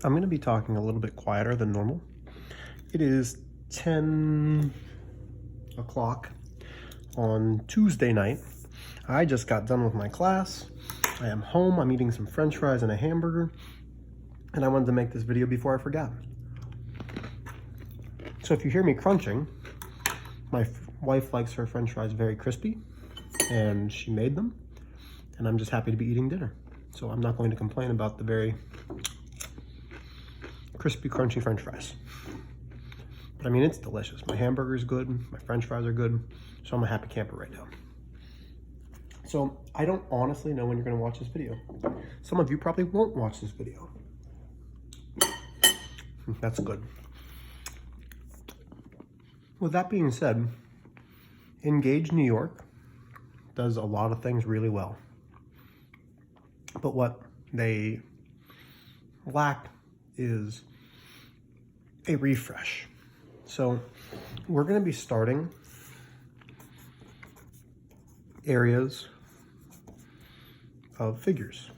I'm going to be talking a little bit quieter than normal. It is 10 o'clock on Tuesday night. I just got done with my class. I am home. I'm eating some French fries and a hamburger. And I wanted to make this video before I forgot. So if you hear me crunching, my wife likes her French fries very crispy, and she made them. And I'm just happy to be eating dinner. So I'm not going to complain about the very crispy, crunchy French fries. But I mean, it's delicious. My hamburger's good, my French fries are good, so I'm a happy camper right now. So I don't honestly know when you're gonna watch this video. Some of you probably won't watch this video. That's good. With that being said, Engage New York does a lot of things really well. But what they lack is a refresh. So we're going to be starting areas of figures.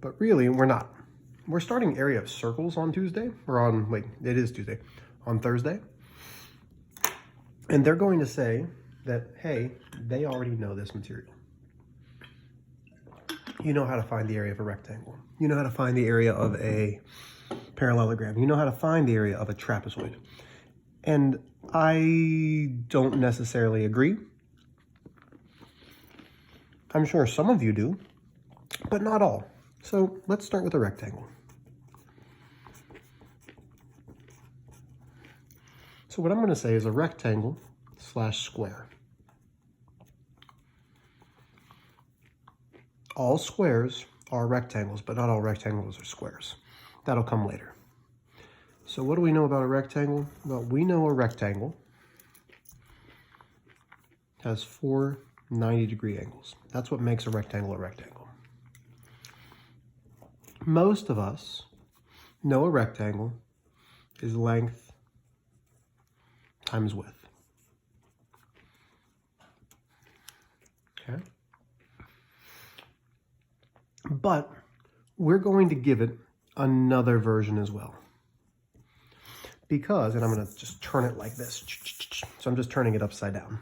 But really, we're not. We're starting area of circles on Tuesday, or on, wait, it is Tuesday, on Thursday. And they're going to say that, hey, they already know this material. You know how to find the area of a rectangle. You know how to find the area of a parallelogram. You know how to find the area of a trapezoid. And I don't necessarily agree. I'm sure some of you do, but not all. So let's start with a rectangle. So what I'm going to say is a rectangle / square. All squares are rectangles, but not all rectangles are squares. That'll come later. So what do we know about a rectangle? Well, we know a rectangle has 4 90-degree angles. That's what makes a rectangle a rectangle. Most of us know a rectangle is length times width. Okay? But we're going to give it another version as well. Because, and I'm going to just turn it like this. So I'm just turning it upside down.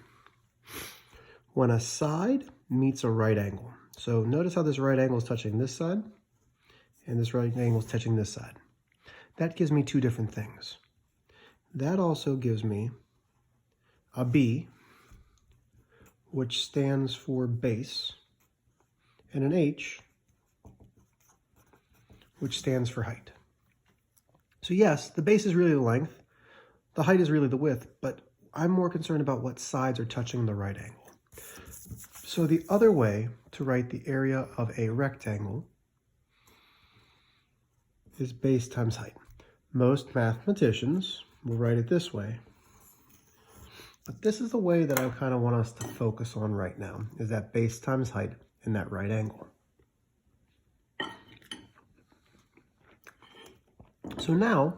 When a side meets a right angle. So notice how this right angle is touching this side, and this right angle is touching this side. That gives me two different things. That also gives me a B, which stands for base, and an H, which stands for height. So yes, the base is really the length, the height is really the width, but I'm more concerned about what sides are touching the right angle. So the other way to write the area of a rectangle is base times height. Most mathematicians will write it this way, but this is the way that I kind of want us to focus on right now, is that base times height in that right angle. So now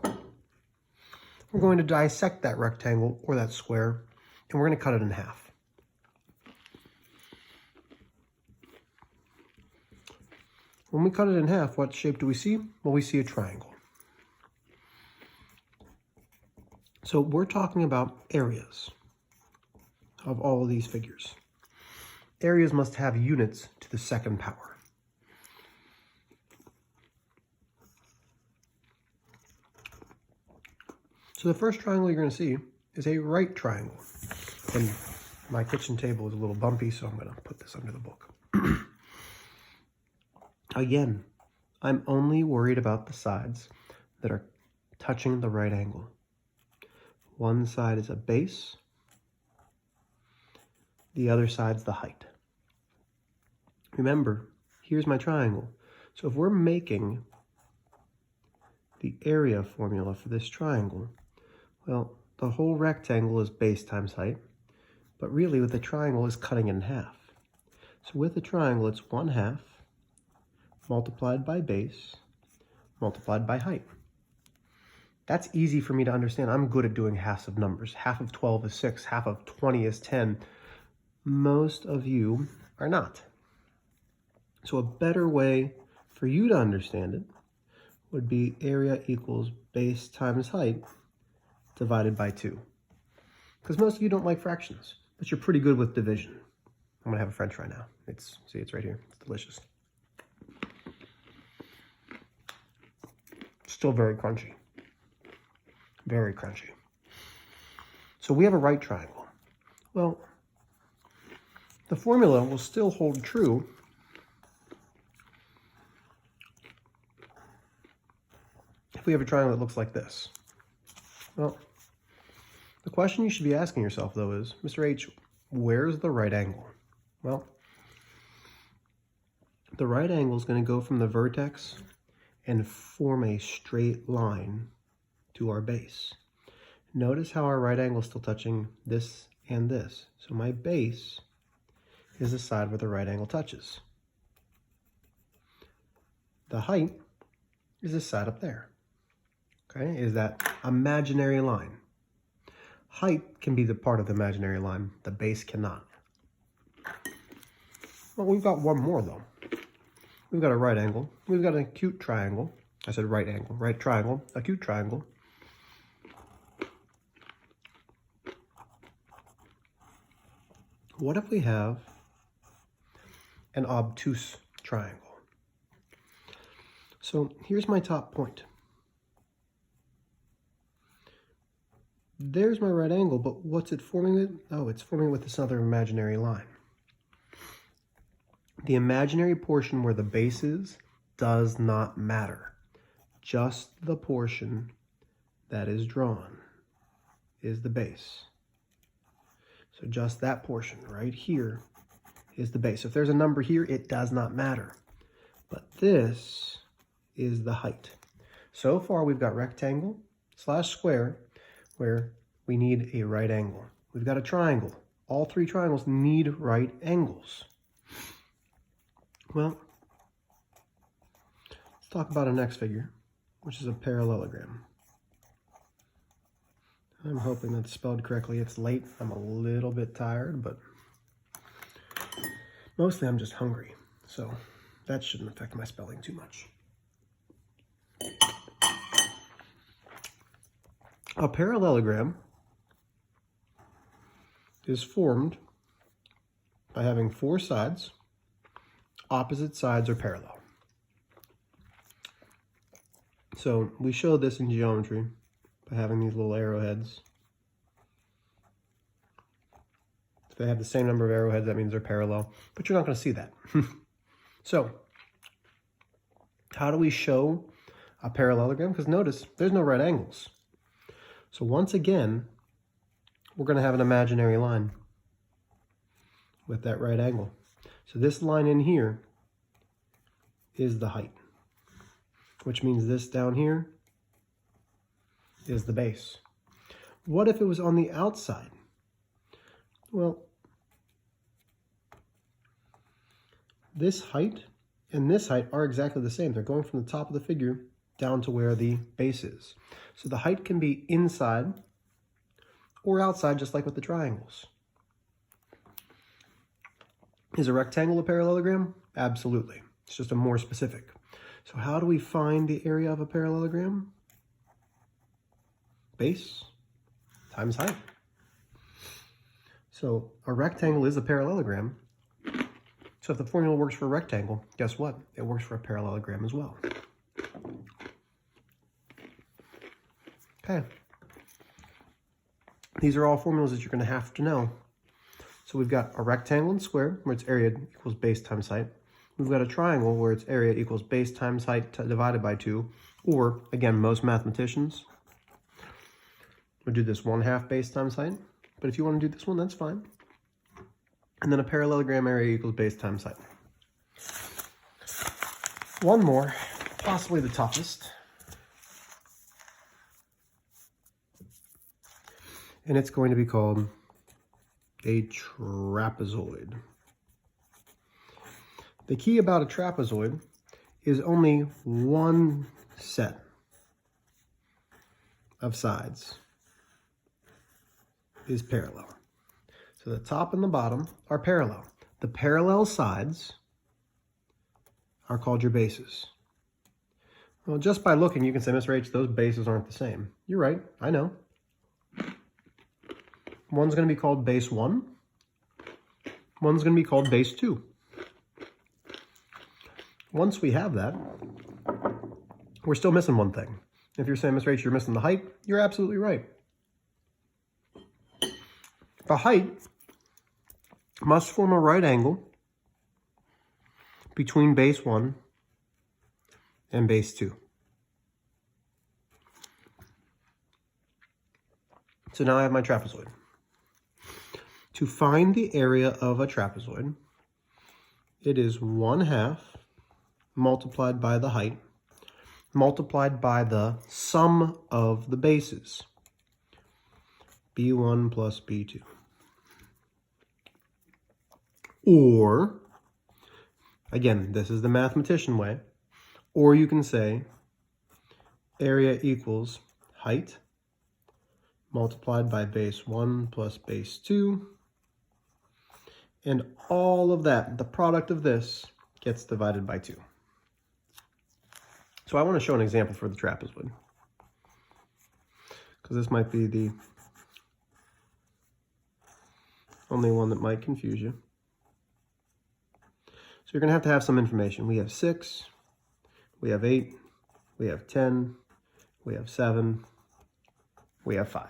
we're going to dissect that rectangle or that square, and we're going to cut it in half. When we cut it in half, what shape do we see? Well, we see a triangle. So we're talking about areas of all of these figures. Areas must have units to the second power. So the first triangle you're going to see is a right triangle. And my kitchen table is a little bumpy, so I'm going to put this under the book. Again, I'm only worried about the sides that are touching the right angle. One side is a base, the other side's the height. Remember, here's my triangle. So if we're making the area formula for this triangle, well, the whole rectangle is base times height, but really with the triangle is cutting it in half. So with the triangle, it's 1/2 multiplied by base multiplied by height. That's easy for me to understand. I'm good at doing halves of numbers. Half of 12 is 6, half of 20 is 10. Most of you are not. So a better way for you to understand it, would be area equals base times height divided by 2. Because most of you don't like fractions, but you're pretty good with division. I'm gonna have a French fry now. See, it's right here. It's delicious. Still very crunchy. Very crunchy. So we have a right triangle. Well, the formula will still hold true if we have a triangle that looks like this. Well, the question you should be asking yourself, though, is, Mr. H, where's the right angle? Well, the right angle is going to go from the vertex and form a straight line to our base. Notice how our right angle is still touching this and this. So my base is the side where the right angle touches. The height is this side up there. Okay, is that imaginary line. Height can be the part of the imaginary line. The base cannot. Well, we've got one more, though. We've got a right angle. We've got an acute triangle. I said right angle. Right triangle. Acute triangle. What if we have an obtuse triangle? So here's my top point. There's my right angle, but what's it forming with? Oh, it's forming with this other imaginary line. The imaginary portion where the base is does not matter. Just the portion that is drawn is the base. So just that portion right here is the base. If there's a number here, it does not matter. But this is the height. So far, we've got rectangle / square, where we need a right angle. We've got a triangle. All three triangles need right angles. Well, let's talk about our next figure, which is a parallelogram. I'm hoping that's spelled correctly. It's late. I'm a little bit tired, but mostly I'm just hungry. So that shouldn't affect my spelling too much. A parallelogram is formed by having 4 sides. Opposite sides are parallel. So we show this in geometry by having these little arrowheads. If they have the same number of arrowheads, that means they're parallel, but you're not going to see that. So how do we show a parallelogram? Because notice, there's no right angles. So once again, we're going to have an imaginary line with that right angle. So this line in here is the height, which means this down here is the base. What if it was on the outside? Well, this height and this height are exactly the same. They're going from the top of the figure down to where the base is. So the height can be inside or outside, just like with the triangles. Is a rectangle a parallelogram? Absolutely. It's just a more specific. So how do we find the area of a parallelogram? Base times height. So a rectangle is a parallelogram. So if the formula works for a rectangle, guess what? It works for a parallelogram as well. Okay. These are all formulas that you're going to have to know. So we've got a rectangle and square, where its area equals base times height. We've got a triangle, where its area equals base times height divided by 2. Or, again, most mathematicians would do this 1/2 base times height. But if you want to do this one, that's fine. And then a parallelogram area equals base times height. One more, possibly the toughest. And it's going to be called a trapezoid. The key about a trapezoid is only one set of sides is parallel. So the top and the bottom are parallel. The parallel sides are called your bases. Well, just by looking, you can say, Mr. H, those bases aren't the same. You're right, I know. One's going to be called base 1. One's going to be called base 2. Once we have that, we're still missing one thing. If you're saying, Mr. H, you're missing the height, you're absolutely right. The height must form a right angle between base 1 and base 2. So now I have my trapezoid. To find the area of a trapezoid, it is 1/2 multiplied by the height multiplied by the sum of the bases, b1 plus b2. Or, again, this is the mathematician way, or you can say area equals height multiplied by base 1 plus base 2, and all of that, the product of this, gets divided by 2. So I want to show an example for the trapezoid, because this might be the only one that might confuse you. So you're going to have some information. We have 6, we have 8, we have 10, we have 7, we have 5.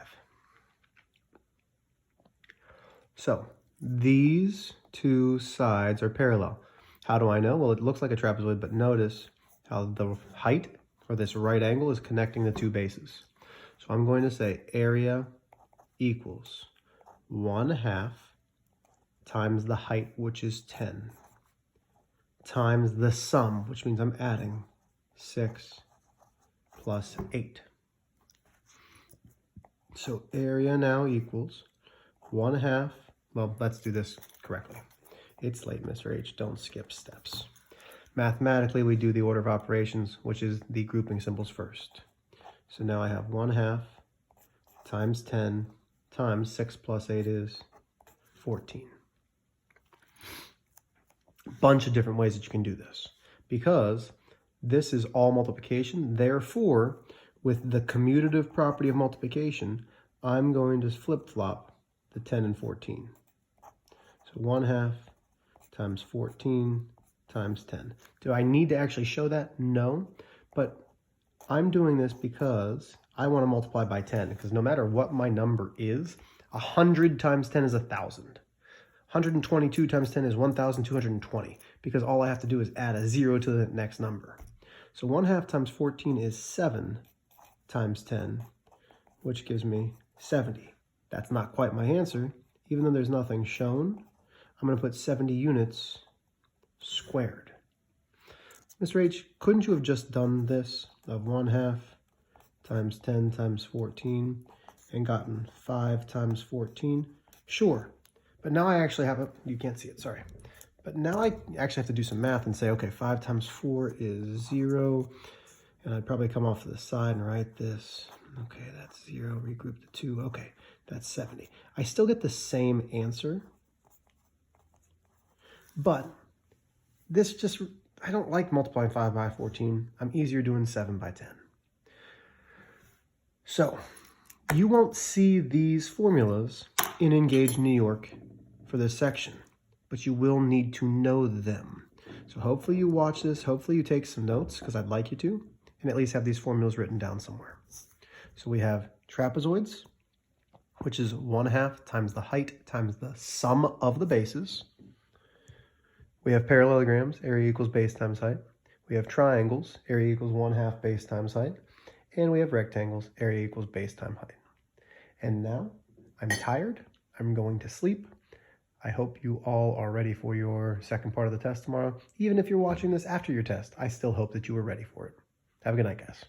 So these two sides are parallel. How do I know? Well, it looks like a trapezoid, but notice how the height for this right angle is connecting the two bases. So I'm going to say area equals 1/2 times the height, which is 10, times the sum, which means I'm adding 6 plus 8. So area now equals 1/2. Well, let's do this correctly. It's late, Mr. H. Don't skip steps. Mathematically, we do the order of operations, which is the grouping symbols first. So now I have 1/2 times 10 times 6 plus 8 is 14. Bunch of different ways that you can do this, because this is all multiplication. Therefore, with the commutative property of multiplication, I'm going to flip-flop the 10 and 14. So 1/2 times 14 times 10. Do I need to actually show that? No, but I'm doing this because I want to multiply by 10, because no matter what my number is, 100 times 10 is 1,000. 122 times 10 is 1,220, because all I have to do is add a 0 to the next number. So 1/2 times 14 is 7 times 10, which gives me 70. That's not quite my answer. Even though there's nothing shown, I'm going to put 70 units squared. Mr. H, couldn't you have just done this of 1/2 times 10 times 14 and gotten 5 times 14? Sure, but now I actually have a, you can't see it, sorry. But now I actually have to do some math and say, okay, 5 times 4 is 0, and I'd probably come off to the side and write this. Okay, that's 0, regroup the 2, okay, that's 70. I still get the same answer, but this just, I don't like multiplying 5 by 14. I'm easier doing 7 by 10. So you won't see these formulas in Engage New York for this section, but you will need to know them. So hopefully you watch this, hopefully you take some notes, because I'd like you to, and at least have these formulas written down somewhere. So we have trapezoids, which is 1/2 times the height times the sum of the bases. We have parallelograms, area equals base times height. We have triangles, area equals 1/2 base times height. And we have rectangles, area equals base times height. And now I'm tired. I'm going to sleep. I hope you all are ready for your second part of the test tomorrow. Even if you're watching this after your test, I still hope that you are ready for it. Have a good night, guys.